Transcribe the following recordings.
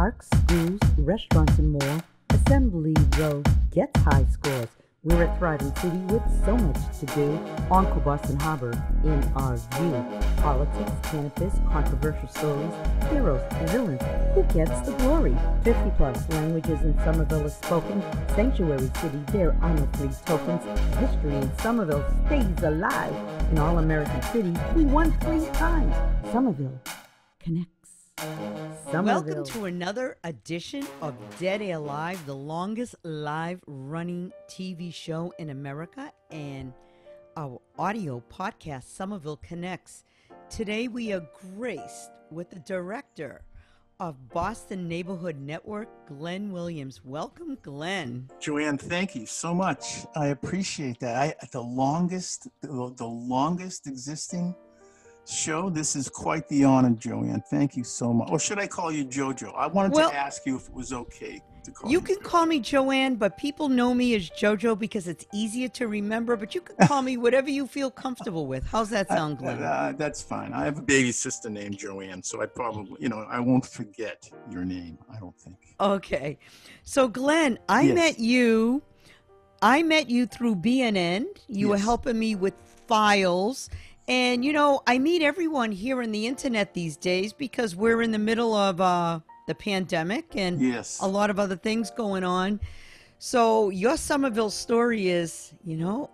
parks, schools, restaurants, and more, Assembly Row gets high scores. We're a thriving city with so much to do on Boston Harbor in our view. Politics, cannabis, controversial stories, heroes, villains, who gets the glory? 50 plus languages in Somerville is spoken. Sanctuary city, there are no free tokens. History in Somerville stays alive. In All-American City, we won 3 times. Somerville connects. Welcome to another edition of Dead Air Live, the longest live running TV show in America and our audio podcast, Somerville Connects. Today we are graced with the director of Boston Neighborhood Network, Glenn Williams. Welcome, Glenn. Joanne, thank you so much. I appreciate that. The longest existing show. This is quite the honor, Joanne. Thank you so much. Or should I call you JoJo? I wanted to ask you if it was okay to call you. You can call me Joanne, but people know me as JoJo because it's easier to remember. But you can call me whatever you feel comfortable with. How's that sound, Glenn? That's fine. I have a baby sister named Joanne, so I probably, I won't forget your name, I don't think. Okay. So, Glenn, I met you through BNN. You were helping me with files. And, I meet everyone here on the internet these days because we're in the middle of the pandemic and a lot of other things going on. So your Somerville story is,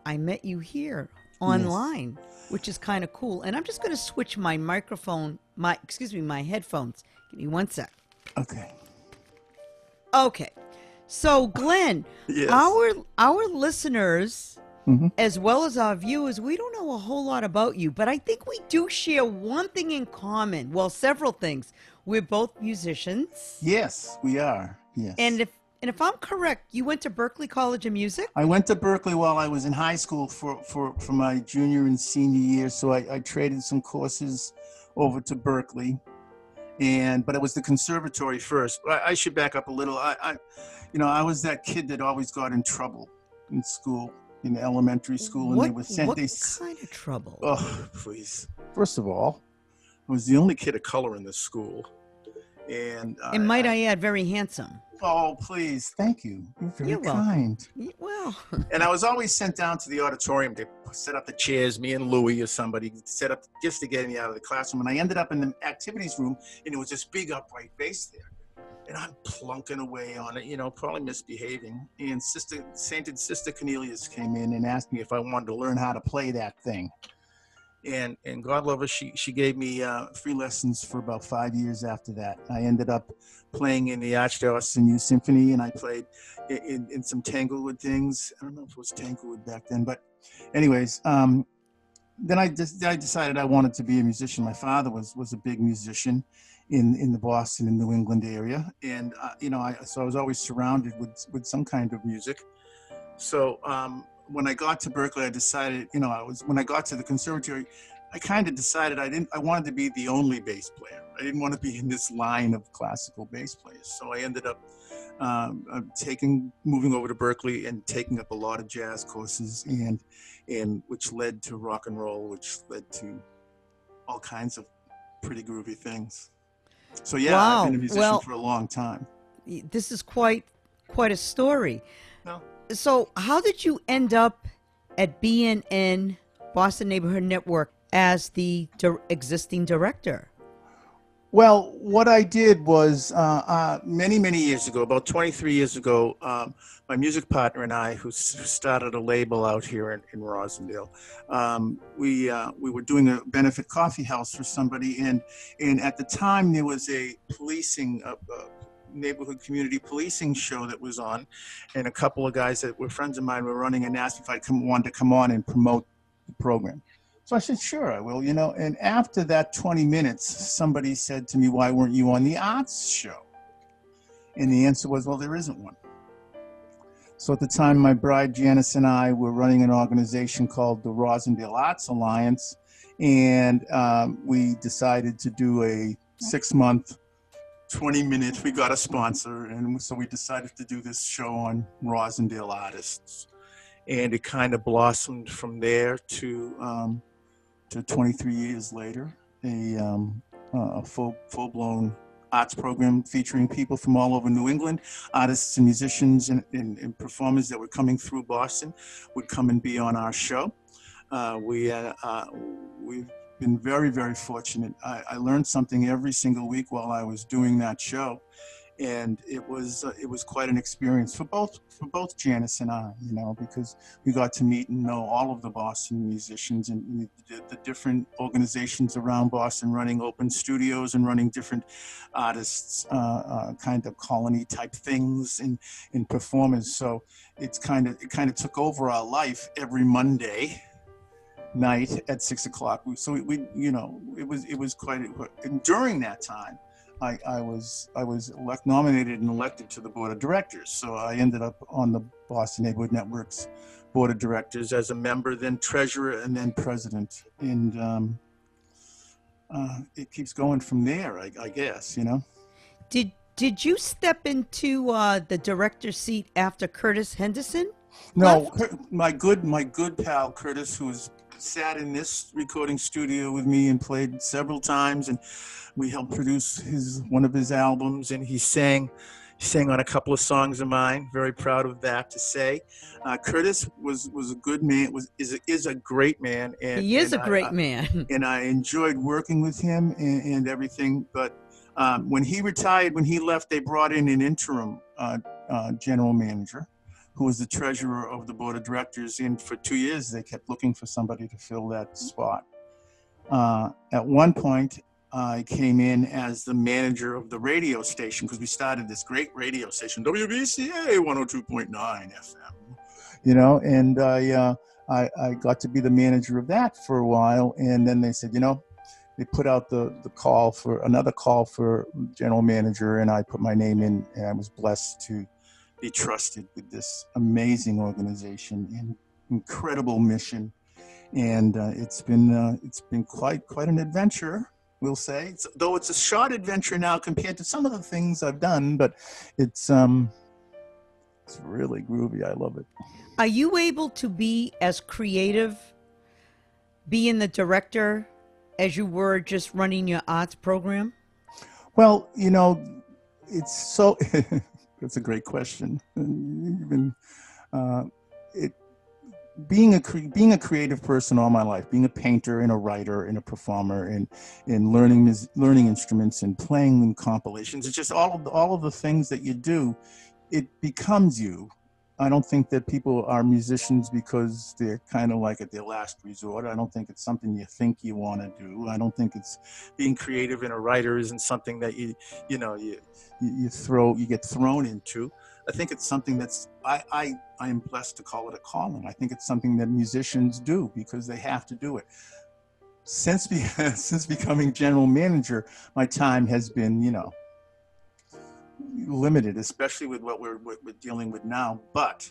I met you here online, which is kind of cool. And I'm just going to switch my microphone, my headphones. Give me one sec. Okay. So, Glenn, our listeners... as well as our viewers, we don't know a whole lot about you, but I think we do share one thing in common. Well, several things. We're both musicians. Yes, we are. Yes. And if I'm correct, you went to Berklee College of Music? I went to Berklee while I was in high school for my junior and senior year, so I traded some courses over to Berklee. But it was the conservatory first. I should back up a little. I was that kid that always got in trouble in school. In elementary school, and they were sent. What kind of trouble? Oh, please! First of all, I was the only kid of color in this school, and might I add, very handsome. Oh, please! Thank you. You're very kind. Well, and I was always sent down to the auditorium to set up the chairs. Me and Louie or somebody set up just to get me out of the classroom. And I ended up in the activities room, and it was this big upright bass there. And I'm plunking away on it, probably misbehaving. And Sainted Sister Cornelius came in and asked me if I wanted to learn how to play that thing. And God love her, she gave me free lessons for about 5 years after that. I ended up playing in the Archdiocesan Youth Symphony, and I played in some Tanglewood things. I don't know if it was Tanglewood back then, but anyways, then I decided I wanted to be a musician. My father was a big musician in the Boston and New England area. And, so I was always surrounded with some kind of music. So when I got to Berklee, I decided, when I got to the conservatory, I kind of decided I wanted to be the only bass player. I didn't want to be in this line of classical bass players. So I ended up moving over to Berklee and taking up a lot of jazz courses, and which led to rock and roll, which led to all kinds of pretty groovy things. So I've been a musician for a long time. This is quite a story. No. So how did you end up at BNN, Boston Neighborhood Network, as the existing director? Well, what I did was many, many years ago, about 23 years ago, my music partner and I, who started a label out here in Rosendale, we were doing a benefit coffee house for somebody, and at the time there was a policing, neighborhood community policing show that was on, and a couple of guys that were friends of mine were running and asked if I wanted to come on and promote the program. So I said, sure, I will, and after that 20 minutes, somebody said to me, why weren't you on the arts show? And the answer was, well, there isn't one. So at the time, my bride, Janice, and I were running an organization called the Rosendale Arts Alliance, and we decided to do a 6-month, 20-minute, we got a sponsor, and so we decided to do this show on Rosendale artists. And it kind of blossomed from there to 23 years later, a full-blown arts program featuring people from all over New England, artists and musicians and performers that were coming through Boston would come and be on our show. We've been very, very fortunate. I learned something every single week while I was doing that show. And it was quite an experience for both Janice and I, you know, because we got to meet and know all of the Boston musicians and the different organizations around Boston running open studios and running different artists, kind of colony type things and performers. So it kind of took over our life every Monday night at 6 o'clock. So we you know, it was quite. And during that time, I was nominated and elected to the board of directors. So I ended up on the Boston Neighborhood Network's board of directors as a member, then treasurer, and then president. And it keeps going from there, I guess, you know. Did you step into the director's seat after Curtis Henderson? No, my good pal Curtis, who has sat in this recording studio with me and played several times, and we helped produce one of his albums, and he sang on a couple of songs of mine. Very proud of that to say. Curtis was a good man. Is a great man. And he is a great man. And I enjoyed working with him and everything. But when he retired, when he left, they brought in an interim general manager, who was the treasurer of the board of directors. And for 2 years, they kept looking for somebody to fill that spot. At one point, I came in as the manager of the radio station, because we started this great radio station, WBCA 102.9 FM, you know, and I got to be the manager of that for a while. And then they said, you know, they put out another call for general manager, and I put my name in, and I was blessed to be trusted with this amazing organization and incredible mission. And it's been quite an adventure, we'll say. Though it's a short adventure now compared to some of the things I've done, but it's really groovy. I love it. Are you able to be as creative, being the director, as you were just running your arts program? Well, you know, it's so. That's a great question. Being a creative person all my life, being a painter and a writer and a performer and learning instruments and playing in compilations, it's just all of the things that you do, it becomes you. I don't think that people are musicians because they're kind of like at their last resort. I don't think it's something you think you want to do. I don't think it's being creative and a writer isn't something that you get thrown into. I think it's something that's, I am blessed to call it a calling. I think it's something that musicians do because they have to do it. Since becoming general manager, my time has been, you know, limited, especially with what we're dealing with now. But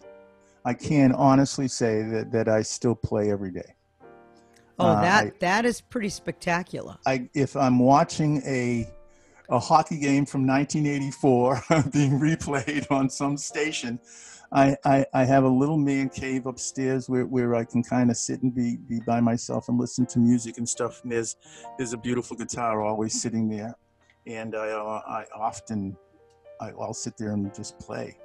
I can honestly say that I still play every day. Oh, that is pretty spectacular. If I'm watching a hockey game from 1984 being replayed on some station, I have a little man cave upstairs where I can kind of sit and be by myself and listen to music and stuff. And there's a beautiful guitar always sitting there, and I'll sit there and just play,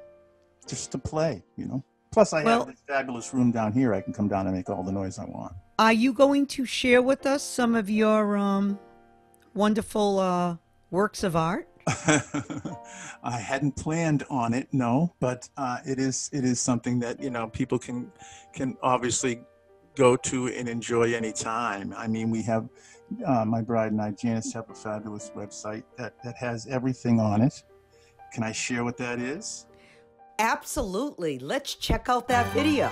just to play, you know. Plus, I have this fabulous room down here. I can come down and make all the noise I want. Are you going to share with us some of your wonderful works of art? I hadn't planned on it, no, but it is something that, you know, people can obviously go to and enjoy anytime. I mean, we have my bride and I, Janice, have a fabulous website that has everything on it. Can I share what that is? Absolutely. Let's check out that video.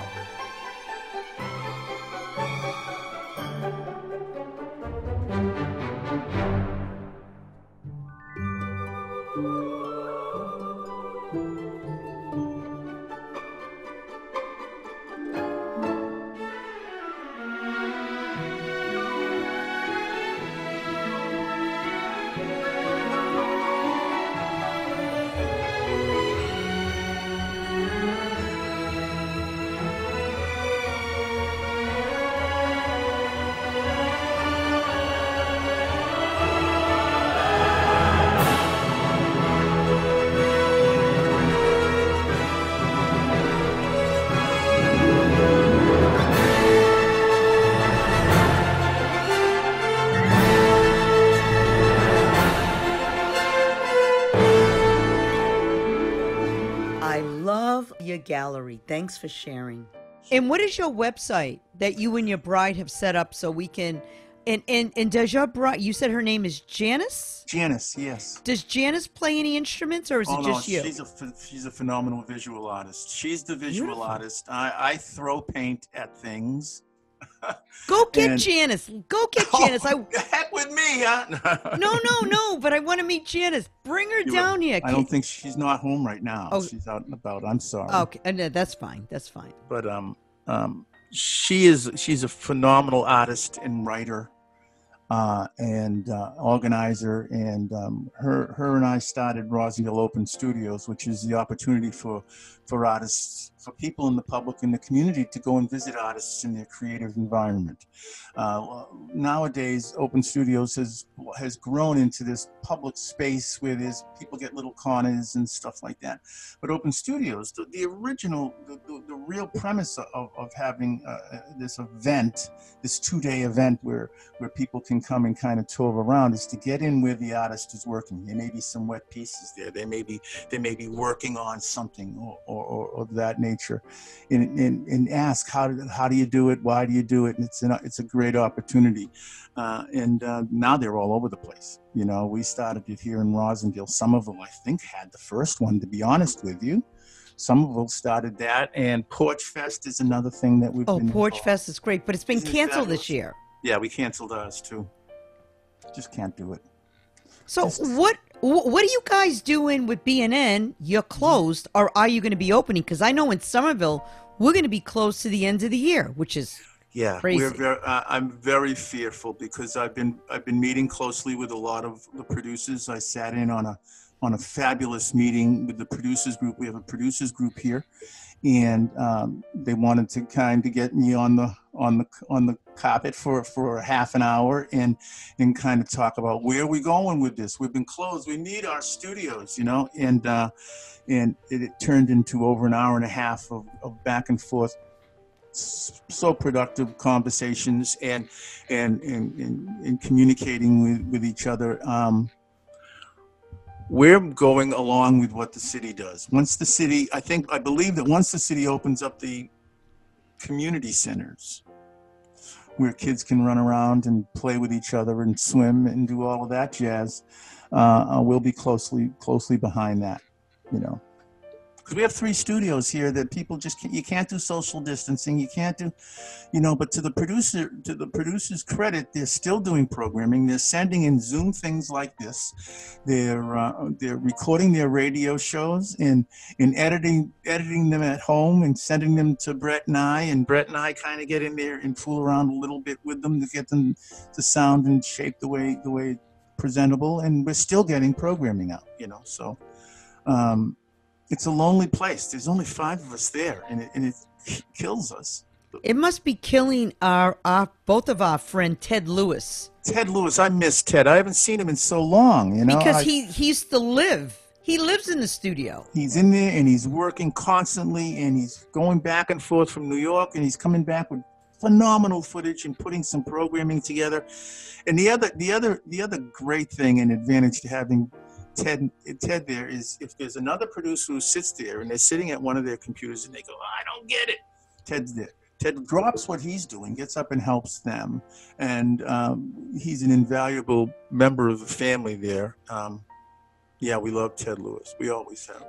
Media Gallery. Thanks for sharing. And what is your website that you and your bride have set up so we can... And does your bride... You said her name is Janice? Janice, yes. Does Janice play any instruments, or is it just you? She's a phenomenal visual artist. She's the visual artist. I throw paint at things. Go get Janice. Go get Janice. Heck with me, huh? No. But I want to meet Janice. Bring her down here. I don't think she's not home right now. Oh. She's out and about. I'm sorry. Okay, no, that's fine. That's fine. But she's a phenomenal artist and writer. And organizer, and her and I started Rosendale Open Studios, which is the opportunity for artists, for people in the public and the community to go and visit artists in their creative environment. Nowadays, Open Studios has grown into this public space where people get little corners and stuff like that. But Open Studios, the real premise of having this event, this 2-day event where people can come and kind of tour around, is to get in where the artist is working. There may be some wet pieces there. They may be working on something or of that nature, and ask how do you do it? Why do you do it? And it's a great opportunity. Now they're all over the place. You know, we started it here in Rosendale. Some of them, I think, had the first one, to be honest with you. Some of them started that, and Porch Fest is another thing that we've been Porch Fest is great, but it's been canceled this year. Yeah, we canceled ours too. Just can't do it. So what are you guys doing with B&N? You're closed, or are you going to be opening? Because I know in Somerville, we're going to be closed to the end of the year, which is crazy. I'm very fearful, because I've been meeting closely with a lot of the producers. I sat in on a fabulous meeting with the producers group. We have a producers group here, and they wanted to kind of get me on the carpet for half an hour and kind of talk about where are we going with this. We've been closed. We need our studios, you know, and it turned into over an hour and a half of back and forth, so productive conversations and communicating with each other. We're going along with what the city does. I believe that once the city opens up the community centers, where kids can run around and play with each other and swim and do all of that jazz, we'll be closely behind that, you know. Because we have 3 studios here that people you can't do social distancing, you can't do, you know. But to the producer's credit, they're still doing programming. They're sending in Zoom things like this. They're recording their radio shows and editing them at home and sending them to Brett and I. And Brett and I kind of get in there and fool around a little bit with them to get them to sound and shape the way presentable. And we're still getting programming out, you know. So. It's a lonely place. There's only 5 of us there, and it kills us. It must be killing both of our friend Ted Lewis. Ted Lewis, I miss Ted. I haven't seen him in so long, you know. Because he used to live. He lives in the studio. He's in there, and he's working constantly, and he's going back and forth from New York, and he's coming back with phenomenal footage and putting some programming together. And the other great thing and advantage to having Ted there is, if there's another producer who sits there and they're sitting at one of their computers and they go, I don't get it, Ted's there. Ted drops what he's doing, gets up and helps them, and he's an invaluable member of the family there. Yeah, we love Ted Lewis. We always have.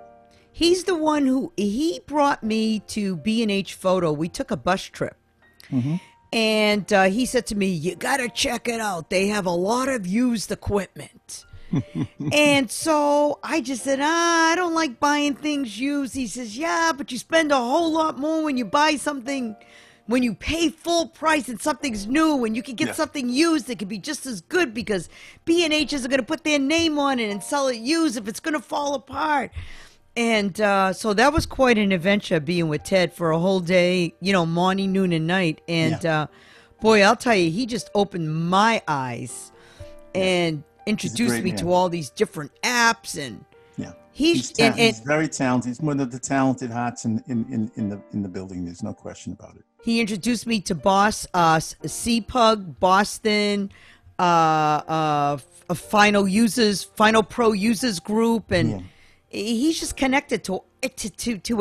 He's the one he brought me to B&H Photo. We took a bus trip. Mm-hmm. And he said to me, you got to check it out. They have a lot of used equipment. And so I just said, I don't like buying things used. He says, yeah, but you spend a whole lot more when you buy something, when you pay full price and something's new, and you can get something used that could be just as good, because B&H isn't going to put their name on it and sell it used if it's going to fall apart. And so that was quite an adventure, being with Ted for a whole day, you know, morning, noon, and night. And boy, I'll tell you, he just opened my eyes and introduced me to all these different apps. And he's very talented. He's one of the talented hearts in the building. There's no question about it. He introduced me to CPUG, Boston, Final Pro Users Group, and he's just connected to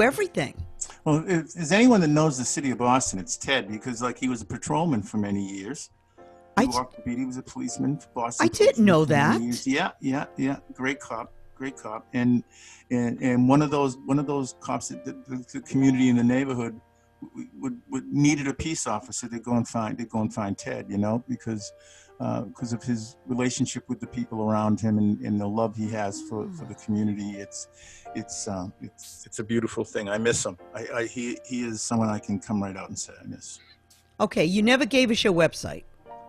everything. Well, if there's anyone that knows the city of Boston, it's Ted, because like he was a patrolman for many years. He walked the beat. He was a policeman for Boston. I didn't know that. Yeah. Great cop. And one of those cops that the community in the neighborhood would needed a peace officer. They'd go and find Ted, because of his relationship with the people around him and the love he has for the community. It's a beautiful thing. I miss him. He is someone I can come right out and say I miss. Okay, you never gave us your website.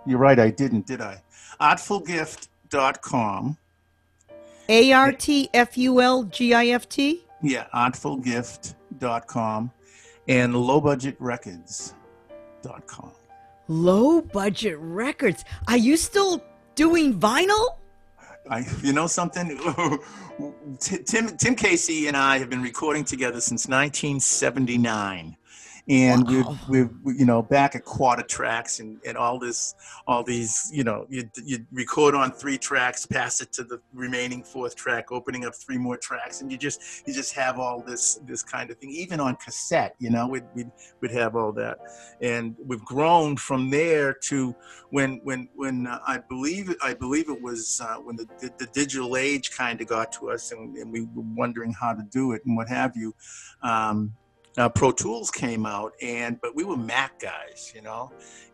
You're right, I didn't, did I? Artfulgift.com. ARTFULGIFT? Yeah, artfulgift.com and lowbudgetrecords.com. Low Budget Records. Are you still doing vinyl? You know something? Tim Casey and I have been recording together since 1979. And wow. we've back at Quarter Tracks and all these, you record on 3 tracks, pass it to the remaining 4th track, opening up 3 more tracks, and you just have all this kind of thing. Even on cassette, we'd have all that, and we've grown from there to when I believe it was when the digital age kind of got to us, and we were wondering how to do it and what have you. Pro Tools came out, but we were Mac guys,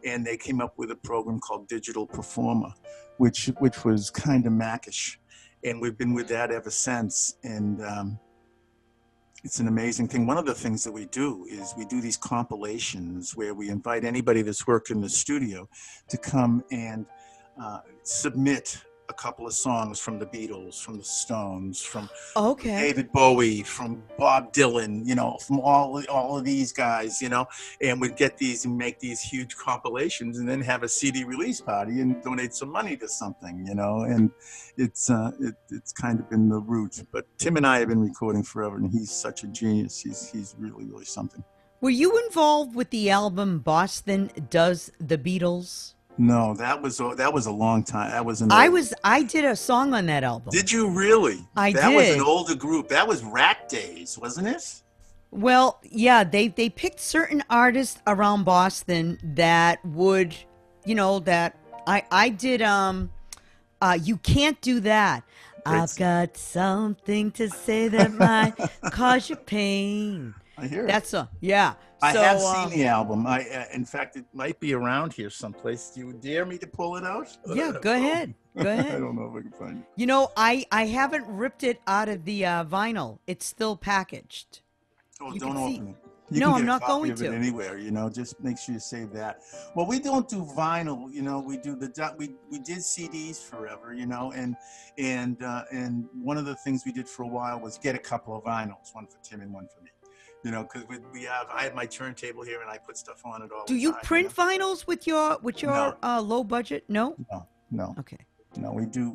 and they came up with a program called Digital Performer, which was kind of Macish, and we've been with that ever since. And it's an amazing thing. One of the things that we do is we do these compilations where we invite anybody that's worked in the studio to come and submit a couple of songs from the Beatles, from the Stones, from David Bowie, from Bob Dylan, from all of these guys, and we'd get these and make these huge compilations and then have a CD release party and donate some money to something, and it's kind of been the root. But Tim and I have been recording forever, and he's such a genius. He's really, really something. Were you involved with the album Boston Does the Beatles? No, that was a long time. That was I did a song on that album. Did you really? That did. That was an older group. That was Rat Days, wasn't it? Well, yeah, they picked certain artists around Boston that would, that I did You Can't Do That. I've got something to say that might cause you pain. I hear it. That's yeah. I have seen the album. In fact, it might be around here someplace. Do you dare me to pull it out? Yeah, go ahead. Go ahead. I don't know if I can find it. I haven't ripped it out of the vinyl. It's still packaged. Oh, don't open it. No, I'm not going to. Anywhere, just make sure you save that. Well, we don't do vinyl. We do we did CDs forever. And one of the things we did for a while was get a couple of vinyls, one for Tim and one for me. Because I have my turntable here and I put stuff on it all the time. Do you print vinyls with your low budget? No. No. Okay. No, we do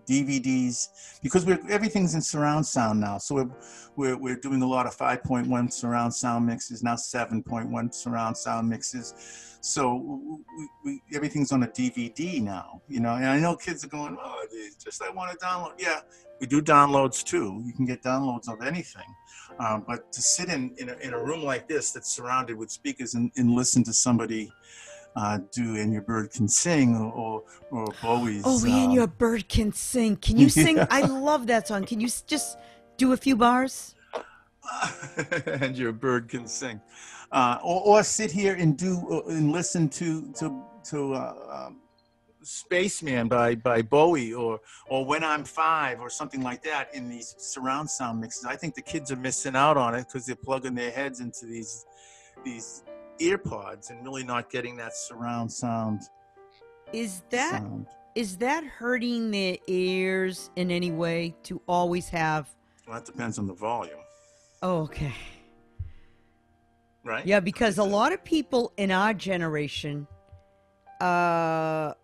DVDs because everything's in surround sound now. So we're doing a lot of 5.1 surround sound mixes, now 7.1 surround sound mixes. So we everything's on a DVD now, and I know kids are going, oh, just I want to download. Yeah, we do downloads too. You can get downloads of anything. But to sit in a room like this that's surrounded with speakers and listen to somebody do And Your Bird Can Sing or Bowie's. Oh, And Your Bird Can Sing. Can you sing? Yeah. I love that song. Can you just do a few bars? And Your Bird Can Sing. Or sit here and listen to Spaceman by Bowie or When I'm Five or something like that in these surround sound mixes. I think the kids are missing out on it because they're plugging their heads into these ear pods and really not getting that surround sound. Is that hurting their ears in any way to always have? Well, that depends on the volume. Oh, okay. Right? Yeah, because a lot of people in our generation, well,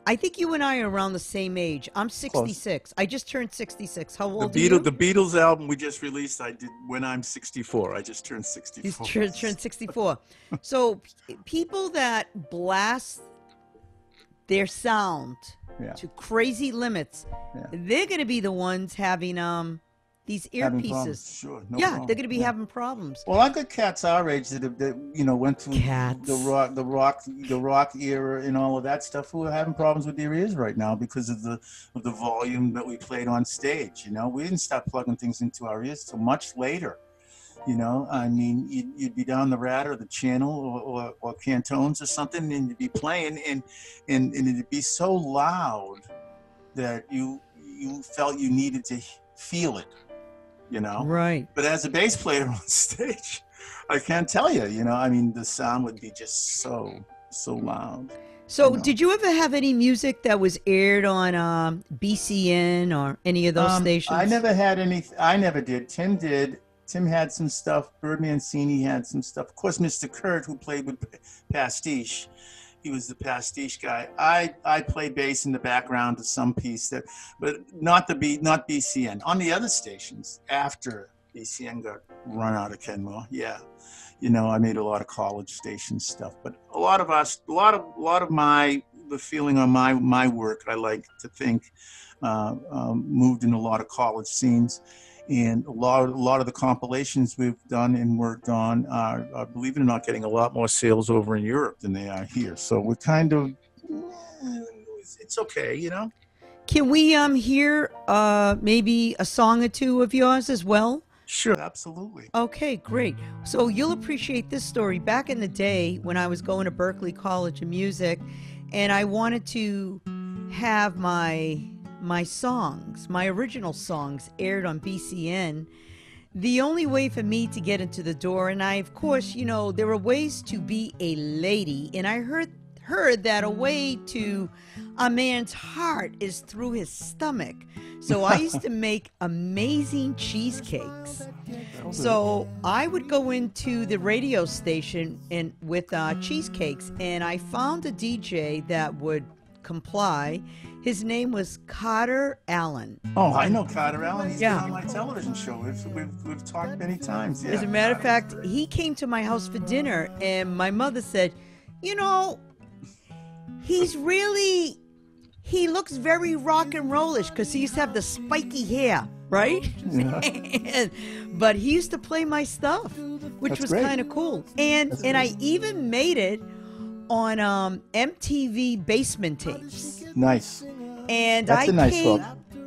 I think you and I are around the same age. I'm 66. Close. I just turned 66. How old are you? The Beatles album we just released, I did when I'm 64. I just turned 64. You turned 64. So people that blast their sound to crazy limits, they're going to be the ones having these Having problems, earpieces. sure, no Yeah, problem. they're going to be Yeah. having problems. Well, I got cats our age that went through Cats. the rock era and all of that stuff, who are having problems with their ears right now because of the volume that we played on stage. We didn't start plugging things into our ears till much later. I mean, you'd be down the Rat or the Channel or Cantones or something, and you'd be playing, and it'd be so loud that you felt you needed to feel it. Right. But as a bass player on stage, I can't tell you, I mean, the sound would be just so loud. So did you ever have any music that was aired on BCN or any of those stations? I never had any. I never did. Tim did. Tim had some stuff. Bert Mancini had some stuff. Of course, Mr. Kurt, who played with Pastiche, he was the Pastiche guy. I played bass in the background to some piece but not BCN. On the other stations after BCN got run out of Kenmore, yeah, I made a lot of college station stuff. But a lot of the feeling on my work, I like to think, moved in a lot of college scenes. And a lot of the compilations we've done and worked on are, believe it or not, getting a lot more sales over in Europe than they are here. So we're kind of, it's okay, Can we hear maybe a song or two of yours as well? Sure, absolutely. Okay, great. So you'll appreciate this story. Back in the day when I was going to Berklee College of Music, and I wanted to have my songs, my original songs, aired on BCN, the only way for me to get into the door, and I, of course, there are ways to be a lady, and I heard that a way to a man's heart is through his stomach. So I used to make amazing cheesecakes. So I would go into the radio station and with cheesecakes, and I found a DJ that would comply. His name was Carter Allen. Oh, I know Carter Allen. He's been on my television show. We've talked many times. Yeah. As a matter of fact, he came to my house for dinner, and my mother said, he looks very rock and rollish because he used to have the spiky hair, right? Yeah. But he used to play my stuff, which was kind of cool. And I even made it on MTV Basement Tapes. Nice. And that's a nice hook.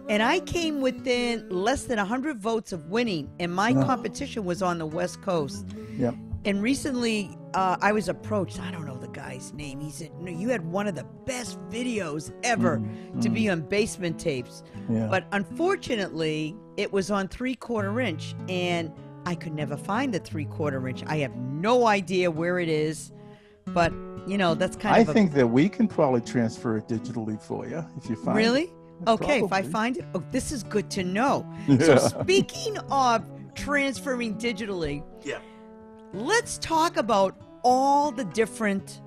And I came within less than 100 votes of winning, and my competition was on the West Coast. Yep. And recently, I was approached. I don't know the guy's name. He said, "No, you had one of the best videos ever to be on Basement Tapes." Yeah. But unfortunately, it was on 3/4 inch, and I could never find the 3/4 inch. I have no idea where it is, but that's kind of. I think that we can probably transfer it digitally for you if you find it. Really? Okay, Probably. if I find it. Oh, this is good to know. Yeah. So speaking of transferring digitally, Yeah. let's talk about all the different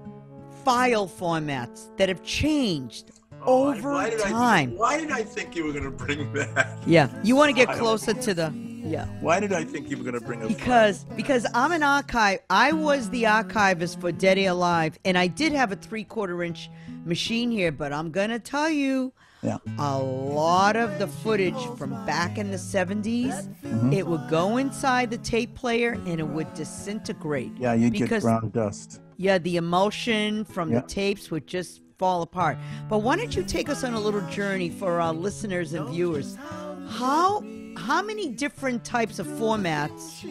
file formats that have changed over time. Why did I think you were going to bring that? Yeah, you want to get File closer to the Why did I think you were going to bring a because I'm an archive. I was the archivist for Dead Air Live, and I did have a 3/4 inch machine here, but I'm going to tell you, a lot of the footage from back in the 70s, it would go inside the tape player and it would disintegrate. Yeah, you'd get brown dust. Yeah, the emulsion from the tapes would just fall apart. But why don't you take us on a little journey for our listeners and viewers? How many different types of formats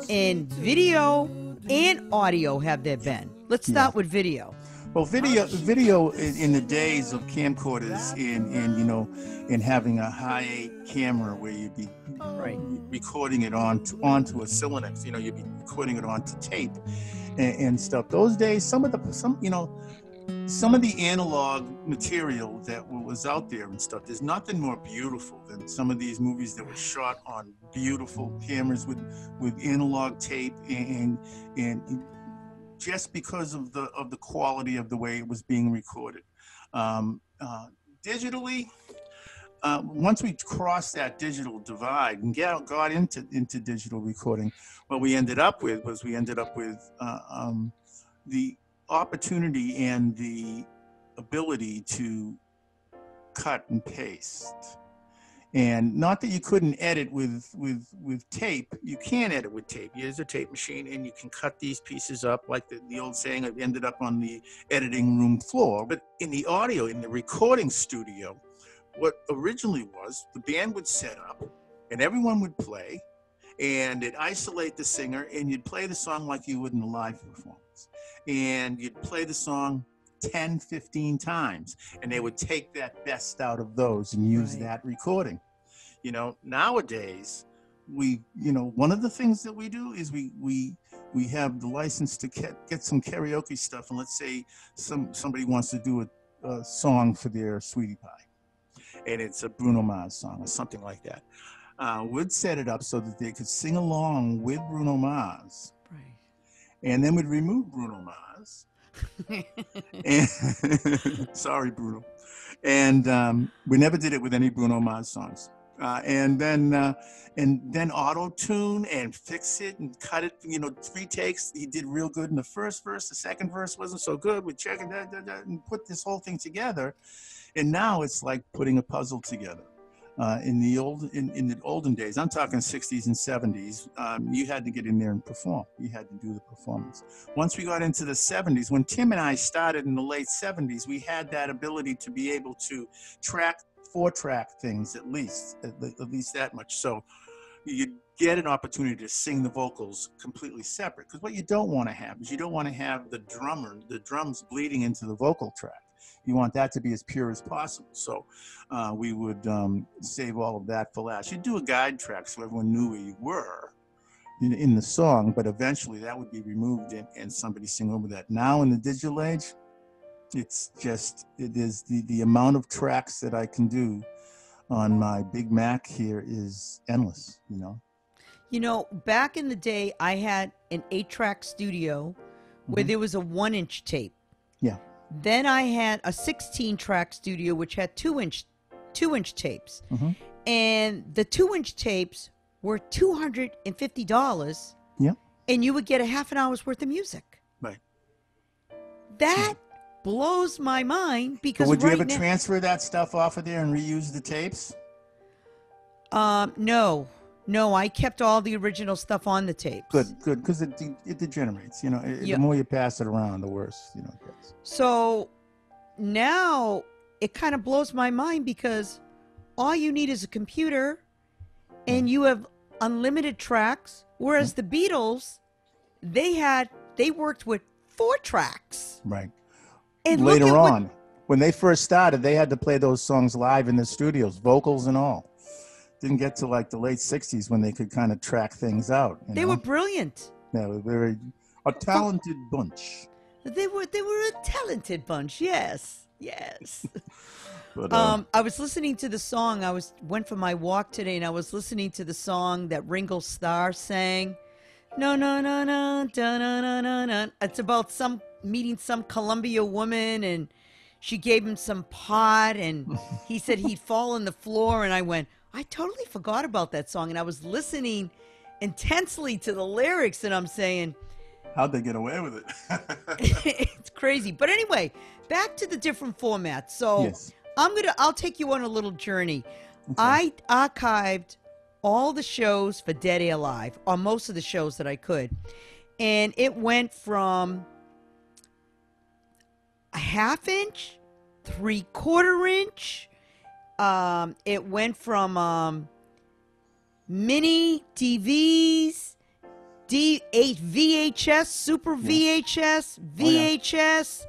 in video and audio have there been? Let's start with video. Well, video in the days of camcorders and having a high camera where you'd be recording it onto a Cylinix, you'd be recording it onto tape and stuff. Those days, some of the analog material that was out there and stuff, there's nothing more beautiful than some of these movies that were shot on beautiful cameras with analog tape and just because of the quality of the way it was being recorded. Digitally, once we crossed that digital divide and got into digital recording, what we ended up with the opportunity and the ability to cut and paste And not that you couldn't edit with tape. You can edit with tape. Here's a tape machine, and you can cut these pieces up, like the old saying, it ended up on the editing room floor. But in the audio, in the recording studio, what originally was, the band would set up, and everyone would play, and it'd isolate the singer, and you'd play the song like you would in a live performance. And you'd play the song 10, 15 times, and they would take that best out of those and use that recording. You know, nowadays, one of the things that we do is we have the license to get some karaoke stuff, and let's say somebody wants to do a song for their Sweetie Pie, and it's a Bruno Mars song or something like that. We'd set it up so that they could sing along with Bruno Mars, and then we'd remove Bruno Mars. And, sorry, Bruno. And we never did it with any Bruno Mars songs. And then auto-tune and fix it and cut it, 3 takes. He did real good in the first verse. The second verse wasn't so good. We check it and put this whole thing together. And now it's like putting a puzzle together. In the olden days, I'm talking 60s and 70s, you had to get in there and perform. You had to do the performance. Once we got into the 70s, when Tim and I started in the late 70s, we had that ability to be able to track 4-track things at least that much. So you get an opportunity to sing the vocals completely separate. Because what you don't want to have is you don't want to have the drums bleeding into the vocal track. You want that to be as pure as possible. So we would save all of that for last. You'd do a guide track so everyone knew where you were in the song, but eventually that would be removed and somebody sing over that. Now in the digital age, it is the amount of tracks that I can do on my Big Mac here is endless, Back in the day, I had an 8-track studio where there was a 1-inch tape. Yeah. Then I had a 16-track studio, which had 2-inch tapes. Mm-hmm. And the 2-inch tapes were $250. Yeah. And you would get a half an hour's worth of music. Right. That blows my mind because would you ever transfer that stuff off of there and reuse the tapes? No, I kept all the original stuff on the tapes. Good, because it degenerates. The more you pass it around, the worse, it gets. So now it kind of blows my mind because all you need is a computer, and you have unlimited tracks. Whereas the Beatles, they worked with 4 tracks. Right. And later on, when they first started, they had to play those songs live in the studios, vocals and all. Didn't get to like the late 60s when they could kind of track things out. They were brilliant. Yeah, they were a talented bunch. They were a talented bunch. Yes. But, I was listening to the song. Went for my walk today, and I was listening to the song that Ringo Starr sang. No, no, no, no, da, no, no, no, no. It's about meeting some Columbia woman, and she gave him some pot, and he said he'd fall on the floor, and I went, I totally forgot about that song, and I was listening intensely to the lyrics, and I'm saying, how'd they get away with it? It's crazy. But anyway, back to the different formats. So yes. I'll take you on a little journey. Okay. I archived all the shows for Dead Air Live, or most of the shows that I could, and it went from a 1/2 inch, 3/4 inch. It went from mini DVs, D8 VHS, Super VHS, VHS,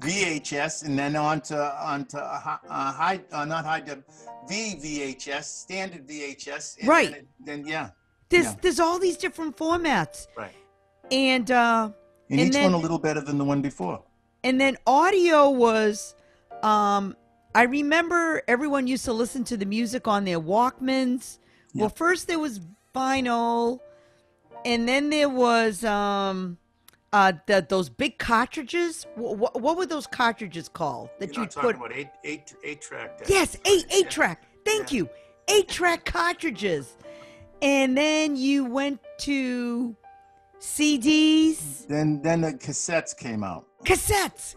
VHS, and then onto high, not high def, VHS, standard VHS, and right? There's all these different formats, right? And each one a little better than the one before. And then audio was, I remember everyone used to listen to the music on their Walkmans. Yeah. Well, first there was vinyl, and then there was those big cartridges. What were those cartridges called? That You're not talking about eight track. Yes, eight track. Thank you. 8-track cartridges. And then you went to CDs. Then the cassettes came out. Cassettes.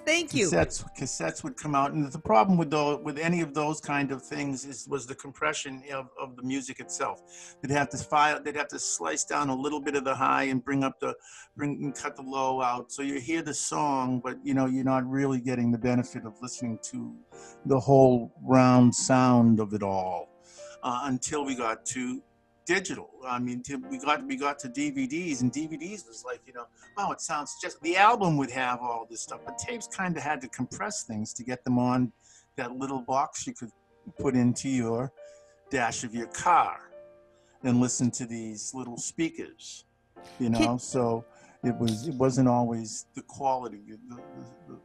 Thank you. Cassettes would come out, and the problem with any of those kind of things was the compression of the music itself. They'd have to slice down a little bit of the high and cut the low out, so you hear the song, but you're not really getting the benefit of listening to the whole round sound of it all until we got to digital. I mean, we got to DVDs, and DVDs was like, wow, it sounds just, the album would have all this stuff, but tapes kind of had to compress things to get them on that little box you could put into your dash of your car and listen to these little speakers, so it wasn't always the quality. The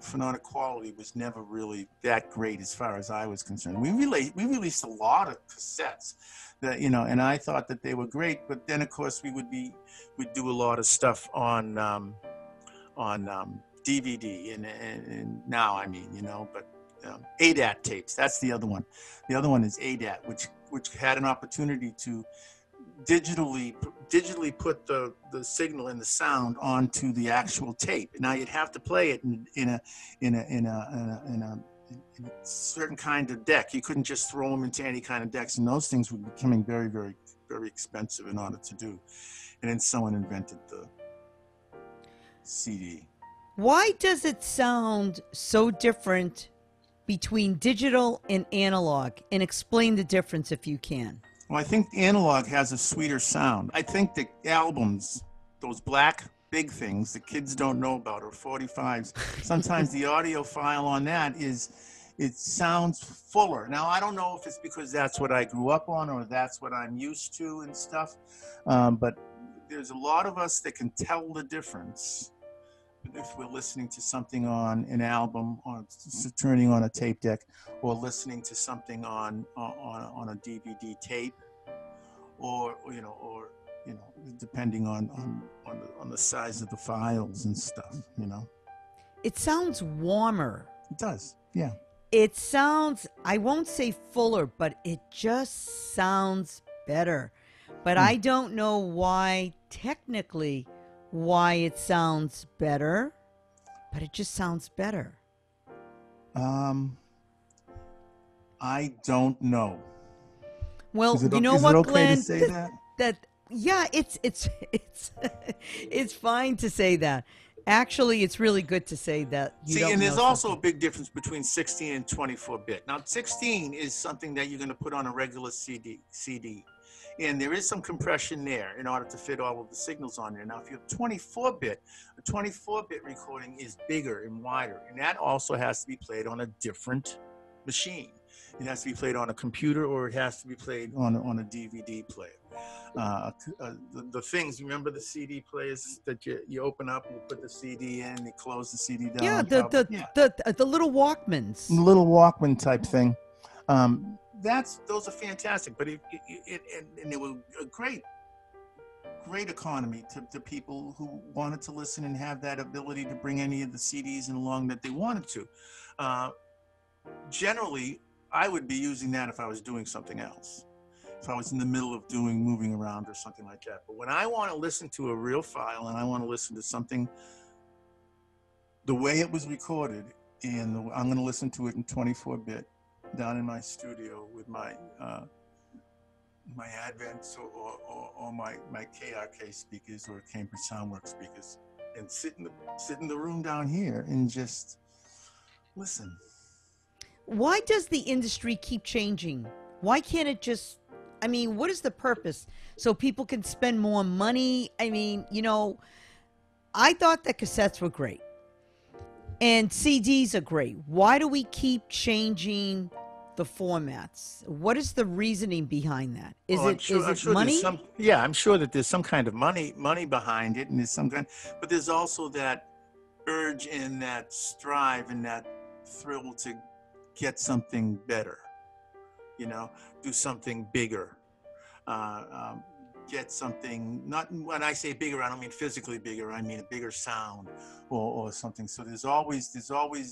phononic quality was never really that great as far as I was concerned. We released a lot of cassettes that, and I thought that they were great, but then of course we'd do a lot of stuff on DVD and now, but ADAT tapes, that's the other one. The other one is ADAT, which had an opportunity to digitally put the signal and the sound onto the actual tape. Now you'd have to play it in a certain kind of deck. You couldn't just throw them into any kind of decks, and those things were becoming very, very, very expensive in order to do. And then someone invented the CD. Why does it sound so different between digital and analog? And explain the difference if you can. Well, I think analog has a sweeter sound. I think the albums, those black big things that kids don't know about, or 45s, sometimes the audio file on that it sounds fuller. Now, I don't know if it's because that's what I grew up on or that's what I'm used to and stuff, but there's a lot of us that can tell the difference if we're listening to something on an album, or turning on a tape deck, or listening to something on a DVD tape, or depending on the size of the files and stuff. It sounds warmer. It does, yeah. It sounds, I won't say fuller, but it just sounds better. But I don't know why it sounds better, but it just sounds better. I don't know. Well, is it what, okay Glenn? To say that? Yeah, it's it's fine to say that. Actually, it's really good to say that. And there's also a big difference between 16 and 24-bit. Now, 16 is something that you're going to put on a regular CD. And there is some compression there in order to fit all of the signals on there. Now, if you have 24-bit, a 24-bit recording is bigger and wider, and that also has to be played on a different machine. It has to be played on a computer, or it has to be played on a DVD player. The things, remember the CD players that you open up, you put the CD in, you close the CD down. Yeah, the little Walkmans. The little Walkman type thing. Those are fantastic, but it was a great economy to people who wanted to listen and have that ability to bring any of the CDs in along that they wanted to. Generally, I would be using that if I was doing something else, if I was in the middle of moving around or something like that. But when I want to listen to a real file and I want to listen to something the way it was recorded, and I'm going to listen to it in 24-bit down in my studio with my Advents or my KRK speakers or Cambridge Soundworks speakers, and sit in the room down here and just listen. Why does the industry keep changing? Why can't it just, what is the purpose? So people can spend more money? I thought that cassettes were great and CDs are great. Why do we keep changing the formats? What is the reasoning behind that? Is it money? I'm sure that there's some kind of money behind it, and there's some kind, but there's also that urge and that strive and that thrill to get something better, do something bigger, get something, not when I say bigger, I don't mean physically bigger, I mean a bigger sound or something. So there's always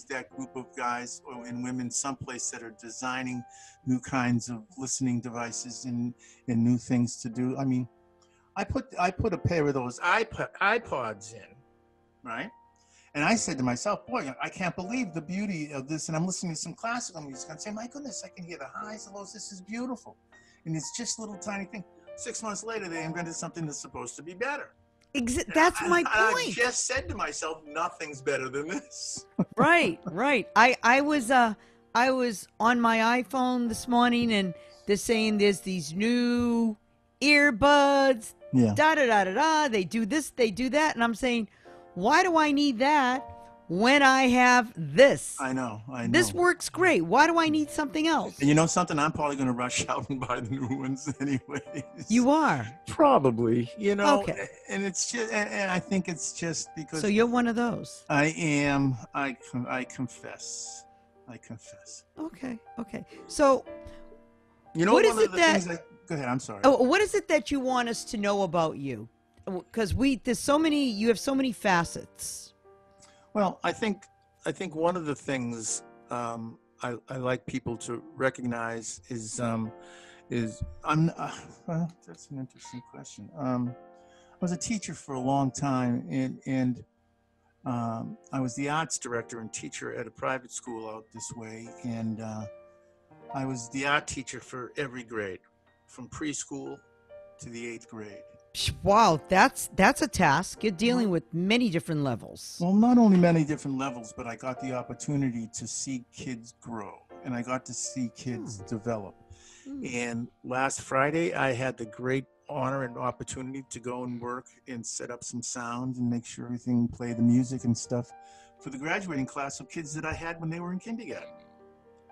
that group of guys and women someplace that are designing new kinds of listening devices and new things to do. I put a pair of those iPods in, right? And I said to myself, boy, I can't believe the beauty of this. And I'm listening to some classical music. I'm saying, my goodness, I can hear the highs, the lows. This is beautiful. And it's just a little tiny thing. 6 months later, they invented something that's supposed to be better. That's my point. I just said to myself, nothing's better than this. Right. I was on my iPhone this morning, and they're saying there's these new earbuds. Yeah. Da da da da da. They do this, they do that, and I'm saying, why do I need that when I have this? I know. This works great. Why do I need something else? And you know something? I'm probably going to rush out and buy the new ones anyways. You are? Probably, Okay. And it's just, and I think it's just because. So you're one of those. I am. I confess. Okay. So what is it that? Go ahead. I'm sorry. Oh, what is it that you want us to know about you? Because you have so many facets. Well, I think one of the things I like people to recognize is well, that's an interesting question. I was a teacher for a long time, and I was the arts director and teacher at a private school out this way, and I was the art teacher for every grade, from preschool to the 8th grade. Wow, that's a task. You're dealing with many different levels. Well, not only many different levels, but I got the opportunity to see kids grow, and I got to see kids develop. And last Friday, I had the great honor and opportunity to go and work and set up some sound and make sure everything, play the music and stuff for the graduating class of kids that I had when they were in kindergarten.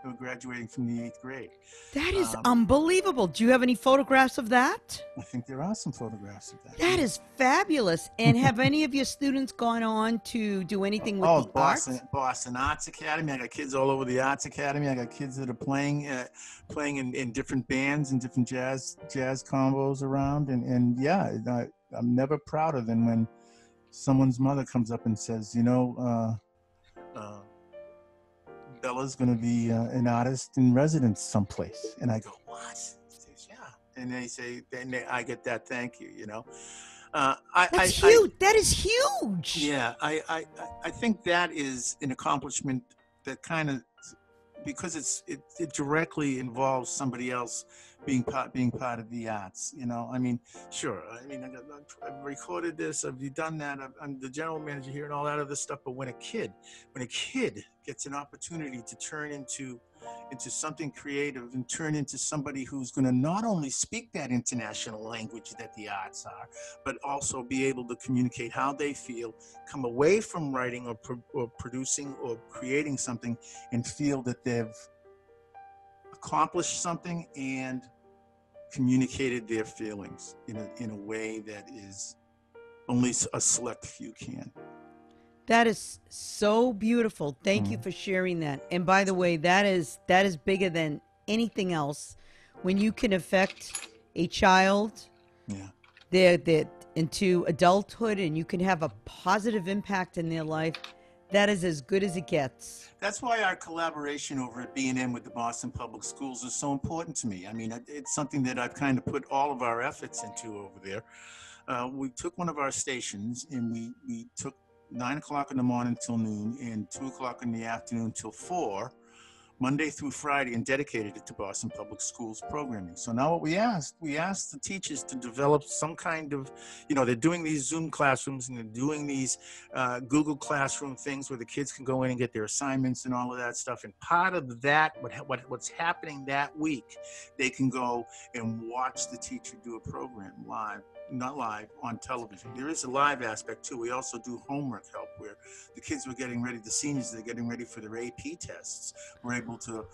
They were graduating from the 8th grade. That is unbelievable. Do you have any photographs of that? I think there are some photographs of that. That is fabulous. And have any of your students gone on to do anything with the arts? Boston Arts Academy. I got kids all over the Arts Academy. I got kids that are playing in different bands and different jazz combos around. And yeah, I'm never prouder than when someone's mother comes up and says, Bella's going to be an artist in residence someplace. And I go, what? Says, yeah. And they say, I get that. Thank you. That's huge. That is huge. Yeah. I think that is an accomplishment that kind of, because it directly involves somebody else being part of the arts. I mean, sure. I mean, I've recorded this. I've done that. I'm the general manager here and all that other stuff. But when a kid gets an opportunity to turn into something creative and turn into somebody who's going to not only speak that international language that the arts are, but also be able to communicate how they feel, come away from writing or producing or creating something and feel that they've accomplished something and communicated their feelings in a way that is only a select few can. That is so beautiful. Thank you for sharing that. And by the way, that is bigger than anything else. When you can affect a child, they're into adulthood, and you can have a positive impact in their life, that is as good as it gets. That's why our collaboration over at B&M with the Boston Public Schools is so important to me. I mean, it's something that I've kind of put all of our efforts into over there. We took one of our stations and we took 9 o'clock in the morning till noon and 2 o'clock in the afternoon till 4, Monday through Friday, and dedicated it to Boston Public Schools programming. So now what we asked the teachers to develop some kind of, they're doing these Zoom classrooms and they're doing these Google Classroom things where the kids can go in and get their assignments and all of that stuff. And part of that, what's happening that week, they can go and watch the teacher do a program live. Not live, on television. There is a live aspect too. We also do homework help where the kids were getting ready, the seniors, they're getting ready for their AP tests. We're able to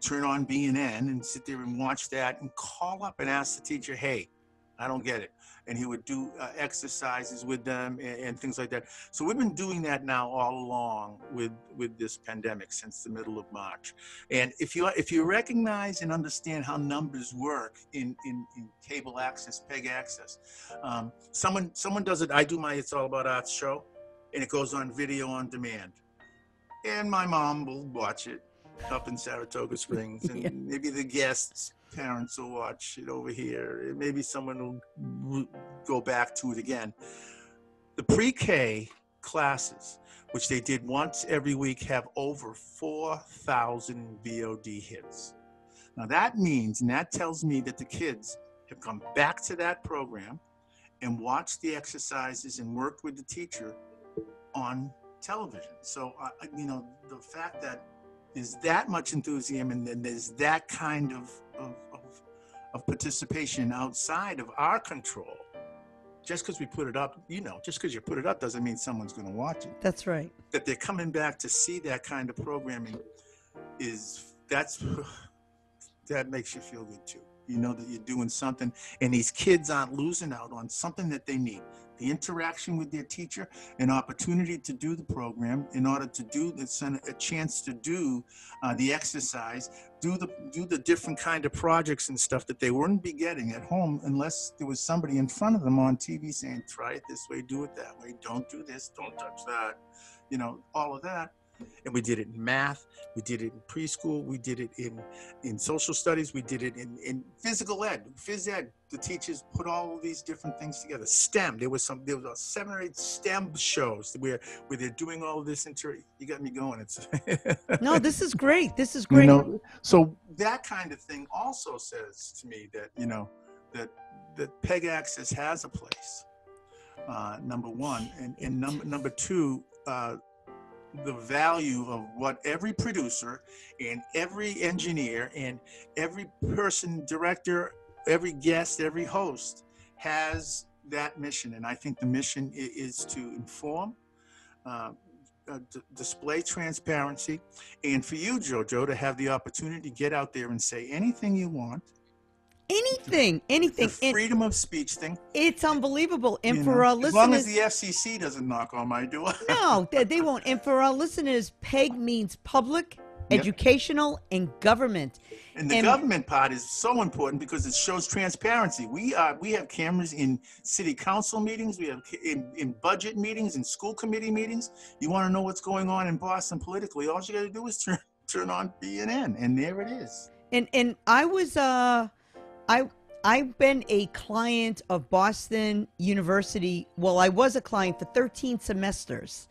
turn on B&N and sit there and watch that and call up and ask the teacher, hey, I don't get it. And he would do exercises with them and things like that. So we've been doing that now all along with this pandemic since the middle of March. And if you recognize and understand how numbers work in cable access, PEG access, someone does it. I do my It's All About Arts show, and it goes on video on demand. And my mom will watch it up in Saratoga Springs, and maybe the guests parents will watch it over here. Maybe someone will go back to it again. The pre-K classes, which they did once every week, have over 4,000 VOD hits. Now that means, and that tells me that the kids have come back to that program and watched the exercises and worked with the teacher on television. So, the fact that there's that much enthusiasm and then there's that kind of participation outside of our control, just because we put it up, just because you put it up doesn't mean someone's going to watch it. That's right. That they're coming back to see that kind of programming that makes you feel good too. You know that you're doing something, and these kids aren't losing out on something that they need. The interaction with their teacher, an opportunity to do the program in order to do this, a chance to do the exercise, do the different kind of projects and stuff that they wouldn't be getting at home unless there was somebody in front of them on TV saying, try it this way, do it that way, don't do this, don't touch that, all of that. And we did it in math, we did it in preschool, we did it in social studies, we did it in physical ed, phys ed. The teachers put all of these different things together. STEM, there was 7 or 8 STEM shows where they're doing all of this. You got me going. No, this is great. This is great. So that kind of thing also says to me that, that PEG Access has a place, number one. And number two, the value of what every producer and every engineer and every person, director, every guest, every host has that mission. And I think the mission is to inform, display transparency, and for you, JoJo, to have the opportunity to get out there and say anything you want. Anything. The freedom of speech thing. It's unbelievable. And for our listeners, as long as the FCC doesn't knock on my door. No, they won't. And for our listeners, PEG means public, educational, and government. And the government part is so important because it shows transparency. We have cameras in city council meetings. We have in budget meetings, in school committee meetings. You want to know what's going on in Boston politically? All you got to do is turn on BNN, and there it is. And I was I've been a client of Boston University. Well, I was a client for 13 semesters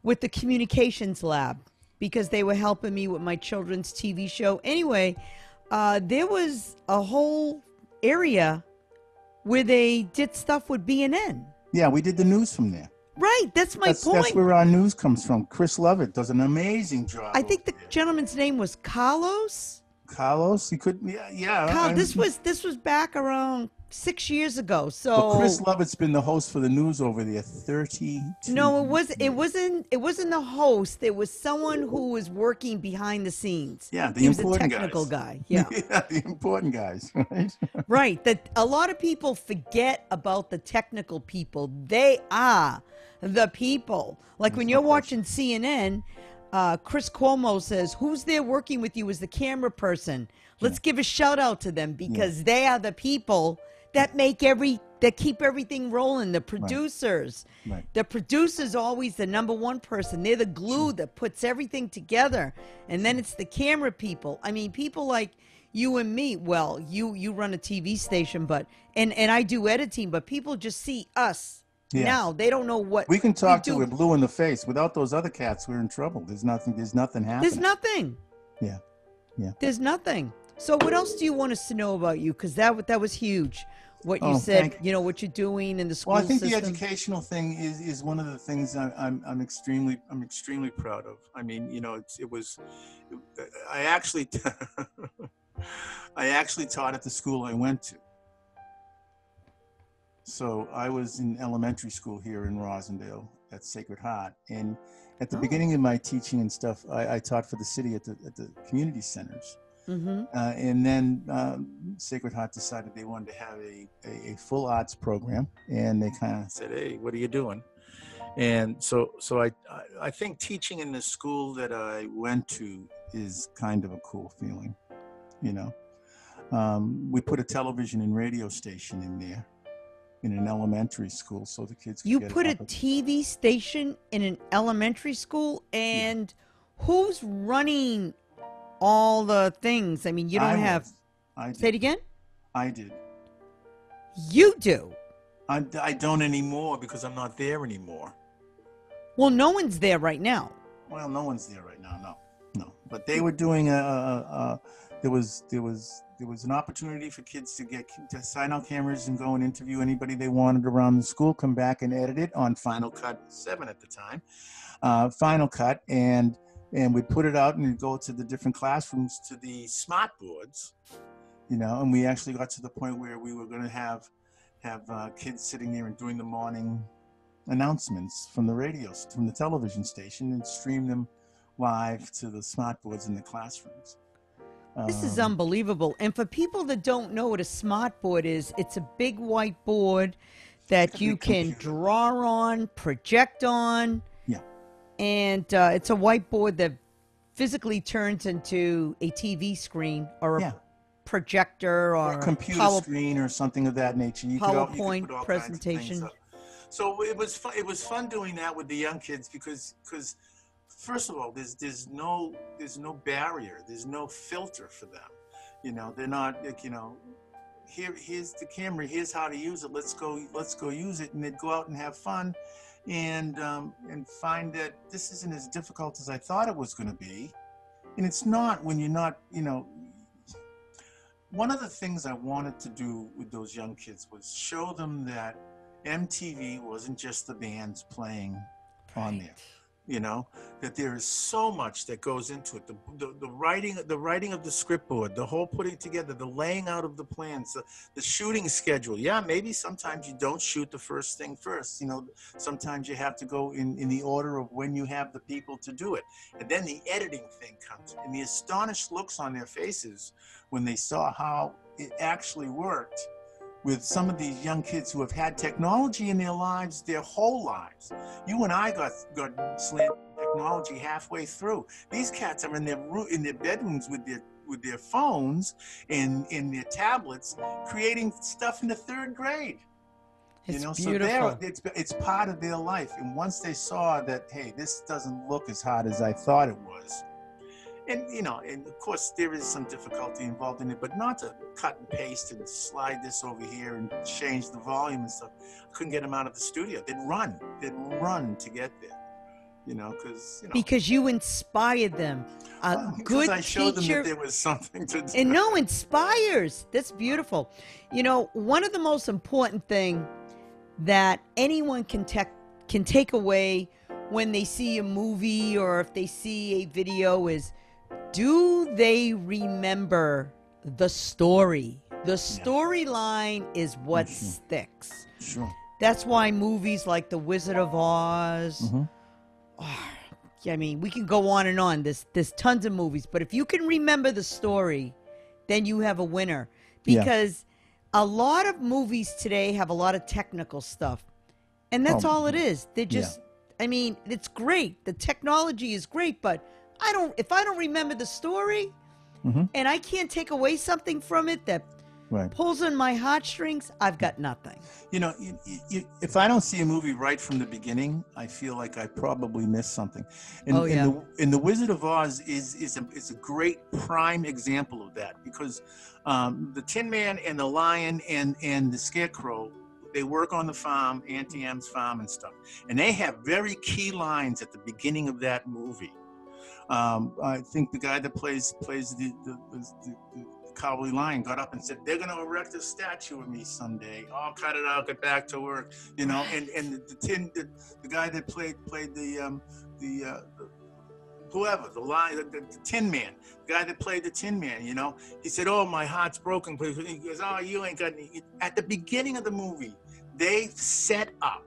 with the communications lab because they were helping me with my children's TV show. Anyway, there was a whole area where they did stuff with BNN. Yeah, we did the news from there. Right, that's my point. That's where our news comes from. Chris Lovett does an amazing job. I think the gentleman's name was Carlos. Carlos, you could, yeah. This was back around 6 years ago. So Chris Lovett's been the host for the news over there 30. No, it wasn't the host. It was someone who was working behind the scenes. Yeah, he was a technical guy. Yeah. Yeah, the important guys, right? Right. That a lot of people forget about the technical people. They are the people. Like when you're watching CNN. Chris Cuomo says, who's there working with you as the camera person? Let's give a shout out to them because they are the people that keep everything rolling. The producers, the producer's always the number one person. They're the glue that puts everything together. And then it's the camera people. I mean, people like you and me. Well, you run a TV station, and I do editing, but people just see us. Yeah. Now they don't know what we can talk to. We're blue in the face. Without those other cats, we're in trouble. There's nothing happening. There's nothing. Yeah. There's nothing. So what else do you want us to know about you? Because that was huge. What you said, what you're doing in the school system. Well, I think the educational thing is one of the things I'm extremely proud of. I mean, I actually taught at the school I went to. So I was in elementary school here in Rosendale at Sacred Heart, and at the beginning of my teaching and stuff, I taught for the city at the community centers. And then Sacred Heart decided they wanted to have a full arts program, and they kind of said, "Hey, what are you doing?" And so I think teaching in the school that I went to is kind of a cool feeling, We put a television and radio station in there. In an elementary school, so the kids could get put a TV station in an elementary school, and who's running all the things? I mean, you don't have. I Say it did. again. I did. You do. I don't anymore because I'm not there anymore. Well, no one's there right now. Well, no one's there right now. No. But they were doing there was an opportunity for kids to sign out cameras and go and interview anybody they wanted around the school, come back and edit it on Final Cut 7 at the time, Final Cut, and we'd put it out and it'd go to the different classrooms, to the smart boards, and we actually got to the point where we were going to have kids sitting there and doing the morning announcements from the from the television station, and stream them live to the smart boards in the classrooms. This is unbelievable. And for people that don't know what a smart board is, it's a big white board that you can draw on, project on. Yeah. And it's a whiteboard that physically turns into a TV screen or a projector or a computer screen or something of that nature. You PowerPoint could put all presentation. kinds of things up. So it was fun. It was fun doing that with the young kids because first of all, there's no barrier, there's no filter for them. They're not like, here's the camera, here's how to use it. Let's go use it, and they'd go out and have fun, and find that this isn't as difficult as I thought it was going to be, and it's not when you're not. One of the things I wanted to do with those young kids was show them that MTV wasn't just the bands playing on there. That there is so much that goes into it. The writing of the script board, the whole putting together, the laying out of the plans, the shooting schedule. Yeah, maybe sometimes you don't shoot the first thing first. Sometimes you have to go in the order of when you have the people to do it. And then the editing thing comes, and the astonished looks on their faces when they saw how it actually worked with some of these young kids who have had technology in their lives their whole lives. You and I got slammed technology halfway through. These cats are in their bedrooms with their phones and in their tablets, creating stuff in the 3rd grade. It's beautiful. So it's part of their life. And once they saw that, hey, this doesn't look as hard as I thought it was. And, and of course there is some difficulty involved in it, but not to cut and paste and slide this over here and change the volume and stuff. I couldn't get them out of the studio. They'd run to get there, because you inspired them. Good I showed teacher, them that there was something to do. And inspires. That's beautiful. One of the most important thing that anyone can take away when they see a movie or if they see a video is, do they remember the story? The storyline is what sticks. Sure. That's why movies like The Wizard of Oz. Mm-hmm. We can go on and on. There's tons of movies, but if you can remember the story, then you have a winner. Because a lot of movies today have a lot of technical stuff, and that's all it is. They're just, it's great. The technology is great, but if I don't remember the story, and I can't take away something from it that pulls on my heartstrings, I've got nothing. If I don't see a movie right from the beginning, I feel like I probably missed something. And The Wizard of Oz is a great prime example of that, because the Tin Man and the Lion and the Scarecrow, they work on the farm, Auntie M's farm and stuff, and they have very key lines at the beginning of that movie. I think the guy that plays the Cowardly Lion got up and said, "They're going to erect a statue of me someday. I'll cut it out, get back to work." And the guy that played the Tin Man, the guy that played the Tin Man, he said, "Oh, my heart's broken." He goes, "Oh, you ain't got any." At the beginning of the movie, they set up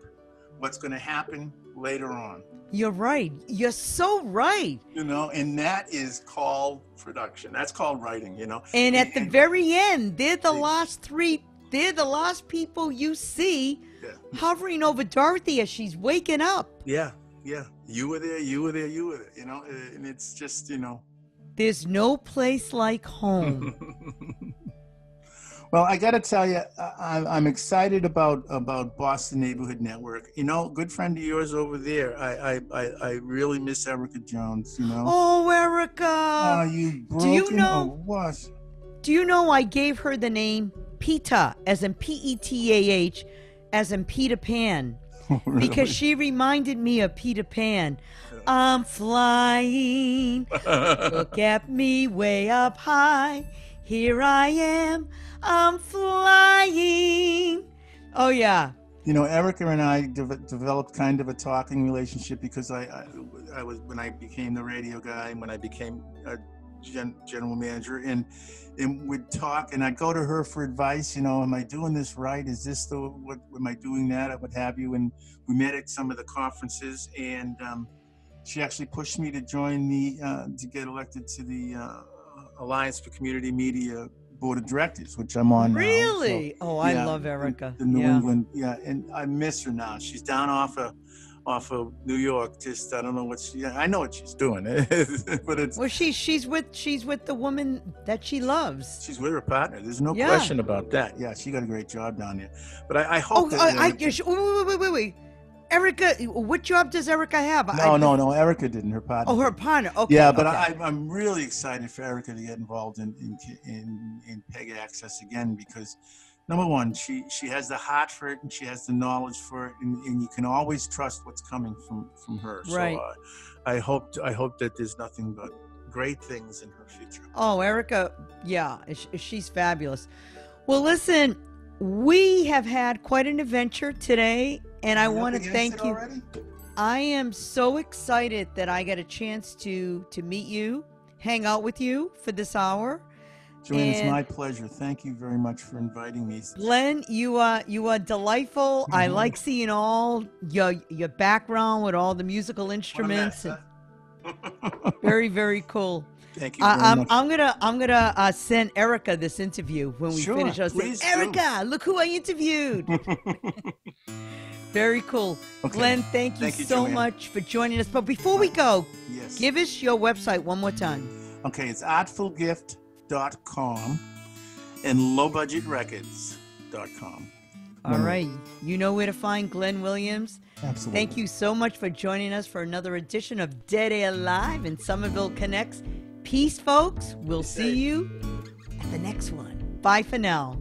what's going to happen later on. You're right. You're so right. And that is called production. That's called writing, And at the very end, they're the last three. They're the last people you see hovering over Dorothy as she's waking up. Yeah. You were there. And it's just, There's no place like home. Well, I got to tell you, I'm excited about Boston Neighborhood Network. Good friend of yours over there. I really miss Erica Jones. Oh, Erica! Are you broken or what? Do you know I gave her the name Peta, as in Petah, as in Peter Pan, Really? because she reminded me of Peter Pan. I'm flying, look at me way up high. Here I am, I'm flying. Oh, yeah. You know, Erica and I developed kind of a talking relationship because I was, when I became the radio guy and when I became a general manager, and we'd talk, and I'd go to her for advice. You know, am I doing this right? Is this what am I doing that? Or what have you? And we met at some of the conferences, and she actually pushed me to join to get elected to the Alliance for Community Media Board of Directors, which I'm on Really? now. So, oh, I love Erica. The New England, and I miss her now. She's down off of New York. Just I don't know what I know what she's doing, but it's. Well, she's with the woman that she loves. She's with her partner. There's no question about that. Yeah, she got a great job down there. But I hope. Wait. Erica, what job does Erica have? No. Erica didn't. Her partner. Oh, her partner. Okay. Yeah, but I'm really excited for Erica to get involved in PEG Access again, because number one, she has the heart for it, and she has the knowledge for it, and you can always trust what's coming from her. Right. So I hope that there's nothing but great things in her future. Oh, Erica, she's fabulous. Well, listen, we have had quite an adventure today, and I want to thank you. Already? I am so excited that I got a chance to meet you, hang out with you for this hour. Joanne, it's my pleasure. Thank you very much for inviting me. Glenn, you are delightful. I like seeing all your background with all the musical instruments. Very, very cool. Thank you very much. I'm gonna send Erica this interview when we finish. I'll say, Erica, look who I interviewed. Very cool. Okay. Glenn, thank you so much for joining us. But before we go, give us your website one more time. Okay, it's artfulgift.com and lowbudgetrecords.com. All right. You know where to find Glenn Williams. Absolutely. Thank you so much for joining us for another edition of Dead Air Live and Somerville Connects. Peace, folks. We'll see you at the next one. Bye for now.